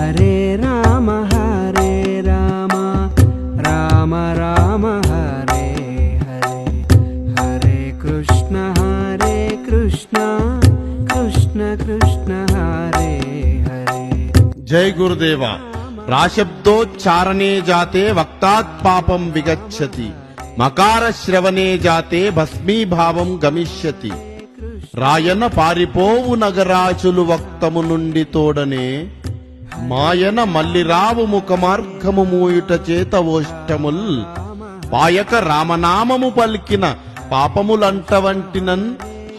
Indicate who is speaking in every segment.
Speaker 1: హరే రామ రామ రామ హరే హరే, హరే కృష్ణ కృష్ణ కృష్ణ హరే హరే.
Speaker 2: జై గురుదేవ. రాశబ్దోచ్చారణే జాతే వక్తాత్ పాపం విగచ్చతి, మకార శ్రవణే జాతే భస్మీభావం గమిష్యతి. రాయన పారిపోవు నగరాచులు వక్తము నుండి తోడనే, మాయన మల్లిరావు ముఖమార్గము మూయుట చేత ఓష్టముల్, పాయక రామనామము పలికిన పాపములంటవంటినన్,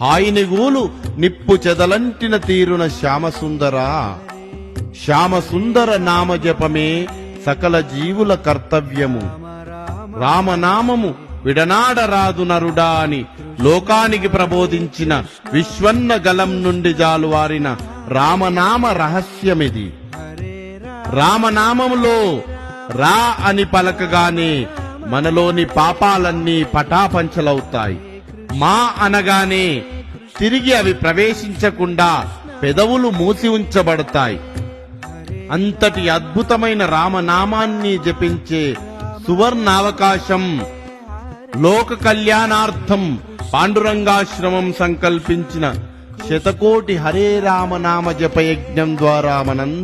Speaker 2: హాయినిగూలు నిప్పు చెదలంటిన తీరున శ్యామసుందరా. శ్యామసుందర నామ జపమే సకల జీవుల కర్తవ్యము. రామనామము విడనాడరాదు నరుడా అని లోకానికి ప్రబోధించిన విశ్వన్న గలం నుండి జాలువారిన రామనామ రహస్యమిది. రామనామములో రా అని పలకగానే మనలోని పాపాలన్నీ పటాపంచలవుతాయి. మా అనగానే తిరిగి అవి ప్రవేశించకుండా పెదవులు మూసి ఉంచబడతాయి. అంతటి అద్భుతమైన రామనామాన్ని జపించే సువర్ణావకాశం లోక కళ్యాణార్థం పాండురంగాశ్రమం సంకల్పించిన శతకోటి హరే రామనామ జపయజ్ఞం ద్వారా మనందరికీ